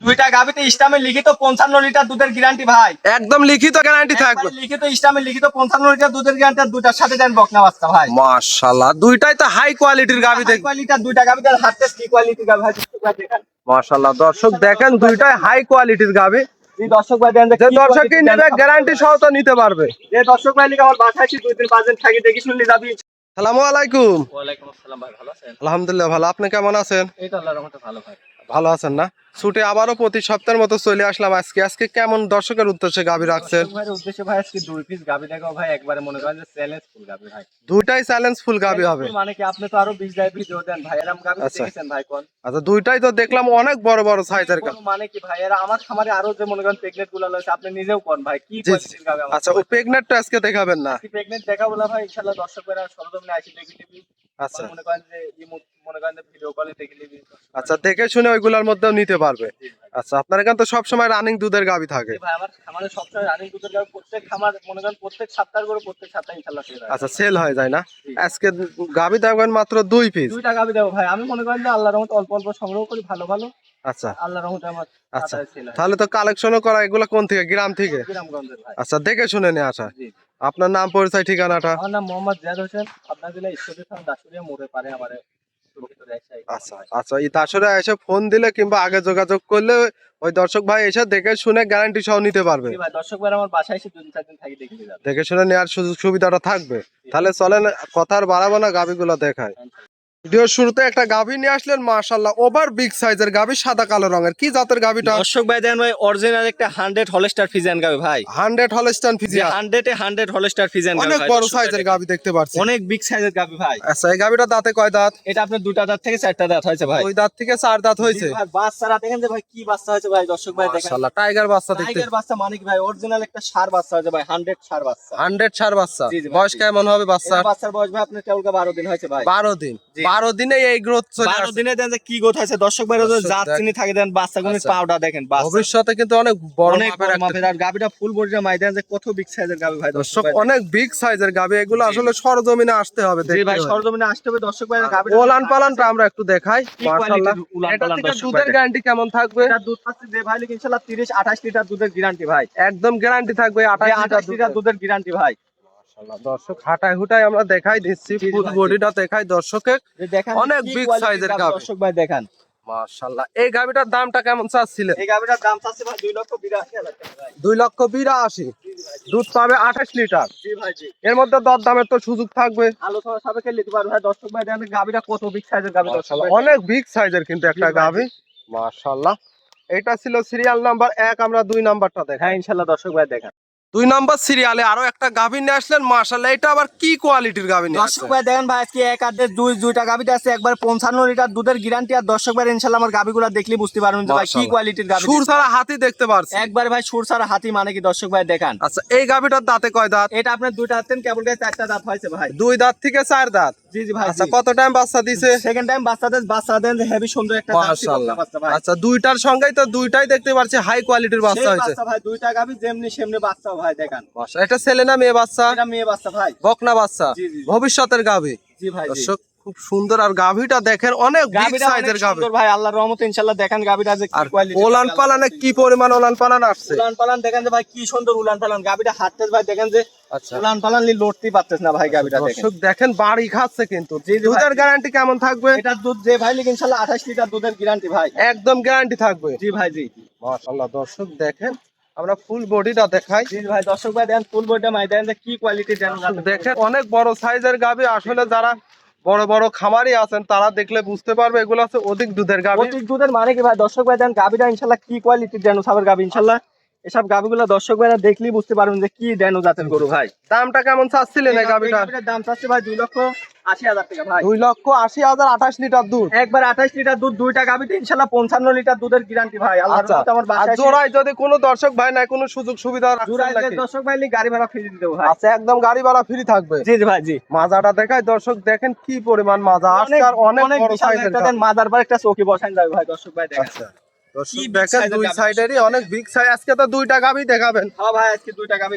দুইটা গাবিতে ইসলামে লিখিত 55 লিটার দুধের গ্যারান্টি ভাই। একদম লিখিত গ্যারান্টি থাকবে। লিখিত ইসলামে লিখিত 55 লিটার দুধের গ্যারান্টি, আর দুইটার সাথে দেন বকনা বাচ্চা ভাই। মাশাআল্লাহ, দুইটাই তো হাই কোয়ালিটির গাবি। হাই কোয়ালিটির দুইটা গাবিতে হাত টেস্ট কি কোয়ালিটির গাবি ভাই দেখেন। মাশাআল্লাহ দর্শক দেখেন, দুইটাই হাই কোয়ালিটির গাবি। এই দর্শক ভাই দেন, যে দর্শক কি নেবে গ্যারান্টি সহ তো নিতে পারবে। এই দর্শক ভাই লিখে আমার বাসায় আসি 2 দিন 5 দিন থাকি, দেখি শুনলি যাবি। আসসালামু আলাইকুম। ওয়ালাইকুম আসসালাম ভাই, ভালো আছেন? আলহামদুলিল্লাহ ভালো, আপনি কেমন আছেন? এই তো আল্লাহর রহমতে ভালো ভাই। ভালো আছেন না? ছুটে আবারও প্রতি সপ্তাহের মতো চলে আসলাম। আজকে কেমন দর্শকের উদ্দেশ্যে গাবি রাখছেন? ভাই উদ্দেশ্যে ভাই আজকে 2 পিস গাবি দেখাও ভাই, একবারে মনে করেন যে চ্যালেঞ্জ ফুল গাবি ভাই। দুইটাই চ্যালেঞ্জ ফুল গাবি হবে মানে কি আপনি তো আরো 20 দাই ভিডিও দেন ভাই, এরকম গাবি দেখেছেন ভাই কোন? আচ্ছা, দুইটাই তো দেখলাম অনেক বড় বড় সাইজের গাবি। মানে কি ভাই, এরা আমার খামারে আরো যে মনে করেন প্রেগনেন্ট গুলো রয়েছে, আপনি নিজেও কোন ভাই কি কোয়ালিটির গাবি আমার? আচ্ছা, ও প্রেগনেন্টটা আজকে দেখাবেন না? কি প্রেগনেন্ট দেখাবো না ভাই, ইনশাআল্লাহ দর্শকরা সরজমিনে আসি দেখে নিবি। আচ্ছা মনে করেন যে মনে করেন যে ভিডিও কলে দেখে নিবি। আচ্ছা, দেখে শুনে ওইগুলোর মধ্যেও নিতে পারবে। আচ্ছা, আপনার এখানে তো সবসময় রানিং দুধের গাবি থাকে। ভাই আমার খামারে সবসময় রানিং দুধের গাবি, প্রত্যেক খামার মনে করেন প্রত্যেক সপ্তাহ করে প্রত্যেক সপ্তাহে ইনশাআল্লাহ সেল হয়। আচ্ছা, সেল হয়ে যায় না? আজকে গাবি দেবেন মাত্র 2 পিস। দুইটা গাবি দেবো ভাই, আমি মনে করেন যে আল্লাহর রহমতে অল্প অল্প সংগ্রহ করি ভালো ভালো। আচ্ছা আল্লাহর রহমতে আমার আচ্ছা, সেল হয়। তাহলে তো কালেকশনও করা এগুলা কোন থেকে? গ্রাম থেকে? গ্রামগঞ্জের ভাই। আচ্ছা, দেখে শুনে নিয়ে আসা। জি। আপনার নাম পরিচয় ঠিকানাটা? আমার নাম মোহাম্মদ জিয়াদ হোসেন, আপনার জেলা ঈশ্বরদী থানা দাসুরিয়া মোড়ে পারে আমারে। আচ্ছা আচ্ছা, এই তাসরে এসে ফোন দিলে কিংবা আগে যোগাযোগ করলে ওই দর্শক ভাই এসে দেখে শুনে গ্যারান্টি সহ নিতে পারবে। জি ভাই, দর্শক ভাই আমার বাসায় এসে 2-4 দিন থাকি দেখে যাবে। দেখে শুনে নেওয়ার সুযোগ সুবিধাটা থাকবে। তাহলে চলেন, কথা আর বাড়াবো না, গাবিগুলো দেখায়। ভিডিওর শুরুতে একটা গাভী নিয়ে আসলেন, মাশাআল্লাহ ওভার বিগ সাইজের গাভী, সাদা কালো রঙের। কি জাতের গাভীটা? দর্শক ভাই দেন ভাই, অরিজিনাল একটা 100 হলস্টার ফিজিয়ান গাবি ভাই। 100 হলস্টাইন ফ্রিজিয়ান। 100 হলস্টার ফিজিয়ান গাবি। অনেক বড় সাইজের গাভী দেখতে পাচ্ছি। অনেক বিগ সাইজের গাবি ভাই। আচ্ছা, এই গাভীটা দাঁতে কয় দাঁত? এটা আপনার 2টা দাঁত থেকে 4টা দাঁত হয়েছে ভাই। ওই দাঁত থেকে 4 দাঁত হয়েছে। ভাই বাচ্চারা দেখেন যে ভাই কি বাচ্চা হয়েছে ভাই, দর্শক ভাই দেখেন। মাশাআল্লাহ, টাইগার বাচ্চা দেখতে। টাইগার বাচ্চা মানে কি ভাই, অরিজিনাল একটা ষাঁড় বাচ্চা হয়েছে ভাই, 100 ষাঁড় বাচ্চা। 100 ষাঁড় বাচ্চা। জি, জি ভাই। বয়স কেমন হবে বাচ্চা? এই বাচ্চার বয়স ভাই আপনার কেবল 12 দিন হয়েছে ভাই। 12 দিন। জি। 12 দিনে এই গ্রোথ চলে 12 আসছে। দিনে দেন যে কি গোথ আছে, দর্শক ভাই দর্শক জাত দেখ। চিনি থাকে দেন, বাচ্চাগুলোর আচ্ছা। পাউডার দেখেন, বাচ্চা ভবিষ্যতে কিন্তু অনেক বড় অনেক মাপের বড় একটা- মাপের, আর গাবিটা ফুল বডিটা মাইদান যে কত বিগ সাইজের গাবি ভাই। দর্শক অনেক বিগ সাইজের গাবি, এগুলো আসলে সরজমিনে আসতে হবে। জি দেখতে ভাই, হবে। সরজমিনে আসতে হবে দর্শক ভাই। গাবিটা ওলান পালানটা আমরা একটু দেখাই। কি মাশাআল্লাহ, কোয়ালিটির উলান এটা পালান থেকে দর্শক দুধের ভাই। গ্যারান্টি কেমন থাকবে? এটা দুধ পাচ্ছে যে ভাই ইনশাআল্লাহ 30-28 লিটার দুধের গ্যারান্টি ভাই। একদম গ্যারান্টি থাকবে 28 লিটার দুধের গ্যারান্টি ভাই। মাশাআল্লাহ দর্শক, হাঁটাই হুটাই আমরা দেখাই দিচ্ছি, ফুল বডিটা দেখাই দর্শকের। যে দেখেন অনেক কি big কোয়ালিটির size এর গাবি গাবি। দর্শক ভাই দেখেন। মাশাআল্লাহ, এই গাবিটার দামটা কেমন চাচ্ছিলেন? এই গাবিটার দাম চাচ্ছে ভাই 2,82,000 টাকা ভাই। 2,82,000। দুধ পাবে 28 লিটার। জি ভাই জি। এর মধ্যে দর দামের তো সুযোগ থাকবে। আলোচনা সাপেক্ষে নিতে পারবে ভাই দর্শক ভাই। দেখেন গাবিটা কত বিগ সাইজের গাবি দর্শক ভাই। অনেক বিগ সাইজের কিন্তু একটা জি ভাই, গাভী। মাশাআল্লাহ, এটা ছিল সিরিয়াল নাম্বার 1, আমরা 2 নাম্বারটা দেখাই। হ্যাঁ ইনশাআল্লাহ দর্শক ভাই দেখেন। 2 নাম্বার সিরিয়ালে আরো একটা গাভী নিয়ে আসলেন, মাশাআল্লাহ এটা আবার কি কোয়ালিটির গাভী নিয়ে দর্শক আসলেন? ভাই দেখেন ভাই, আজকে এক আধের দুইটা গাবিটা আছে, একবার 55 লিটার দুধের গ্যারান্টি। আর দর্শক ভাই ইনশাআল্লাহ আমার গাবিগুলো দেখলে বুঝতে পারবেন যে ভাই কি মাশাআল্লাহ। কোয়ালিটির গাবি। সুর ছাড়া হাতি দেখতে পারছি। একবার ভাই সুর ছাড়া হাতি মানে কি দর্শক ভাই দেখেন। আচ্ছা, এই গাভীটার দাঁতে কয় দাঁত? এটা আপনার 2টা হাতেন কেবল গায়ে 4টা দাঁত হয়েছে ভাই। 2 দাঁত থেকে 4 দাঁত। জি জি ভাই। আচ্ছা, কত টাইম বাচ্চা দিছে? সেকেন্ড টাইম বাচ্চা দেন যে হেভি সুন্দর একটা জার্সি মাশাআল্লাহ। বাচ্চা ভাই। আচ্ছা, দুইটার সঙ্গেই তো দুইটাই দেখতে পাচ্ছি হাই কোয়ালিটির বাচ্চা সেই হয়েছে। বাচ্চা ভাই, দুইটা গাবি যেমনি সেমনি বাচ্চা ভাই দেখেন। মাশাআল্লাহ, এটা ছেলে না মেয়ে বাচ্চা? এটা মেয়ে বাচ্চা ভাই। বকনা বাচ্চা। জি, জি, জি। ভবিষ্যতের গাভী। জি ভাই জি। দর্শক খুব সুন্দর, আর গাভীটা দেখেন অনেক বিগ গাবিটা অনেক সাইজের গাভী। সুন্দর ভাই, আল্লাহর রহমতে ইনশাআল্লাহ দেখেন গাবিটা যে কি আর কোয়ালিটি। ওলান পালানে কি পরিমাণ ওলান পালান আসছে। উলান পালান দেখেন যে ভাই কি সুন্দর উলান পালান, গাবিটা হাঁটতেছ ভাই দেখেন যে আচ্ছা, উলান পালান লড়তেই পারতেছ না ভাই গাবিটা দেখেন। দর্শক দেখেন বাড়ি খাচ্ছে কিন্তু। জি, জি ভাই। দুধের গ্যারান্টি কেমন থাকবে? এটা দুধ যে ভাই লিখ ইনশাআল্লাহ 28 লিটার দুধের গ্যারান্টি ভাই। একদম গ্যারান্টি থাকবে। জি ভাই জি। মাশাআল্লাহ দর্শক দেখেন, আমরা ফুল বডিটা দেখাই। জি ভাই দর্শক ভাই দেখেন ফুল বডিটা মাই দেখেন যে কি কোয়ালিটি দেন। দেখেন অনেক বড় সাইজের গাভী, আসলে যারা বড় বড় খামারি আছেন তারা দেখলে বুঝতে পারবে এগুলো আছে অধিক দুধের গাভী। অধিক দুধের মানে কি ভাই দর্শক ভাই দেখেন গাবিটা ইনশাআল্লাহ কি কোয়ালিটির দেন সাবের গাবি ইনশাআল্লাহ। এসব গাবিগুলো দর্শক ভাইরা দেখলেই বুঝতে পারবেন যে কি দেন জাতের গরু ভাই। দামটা কেমন চাচ্ছিলেন এই গাভীটার? গাবিটার দাম চাচ্ছে ভাই 2,80,000 টাকা ভাই। 2,80,000, 28 লিটার দুধ। একবার 28 লিটার দুধ, দুইটা গাবিতে ইনশাআল্লাহ 55 লিটার দুধের গ্যারান্টি ভাই। আল্লাহর আচ্ছা, রহমতে আমার আর বাসায় জোড়ায় যদি কোনো দর্শক ভাই নাই কোনো সুযোগ সুবিধা রাখছেন জোড়ায় নাকি? দর্শক ভাই গাড়ি ভাড়া ফ্রি দিতে ভাই। আচ্ছা, একদম গাড়ি ভাড়া ফ্রি থাকবে। জি জি ভাই জি। মাজাটা দেখায় দর্শক, দেখেন কি পরিমাণ মাজা আসছে, আর অনেক বড় বিশাল সাইজের একটা গাভী। দেন মাদার বার একটা চৌকি বসান যাবে ভাই দর্শক ভাই দেখেন। আচ্ছা দর্শক কি big দেখেন size এর দুই গাভী। সাইডেরই অনেক বিগ সাইজ। আজকে তো দুইটা গাভী দেখাবেন। হ্যাঁ ভাই আজকে দুইটা গাবি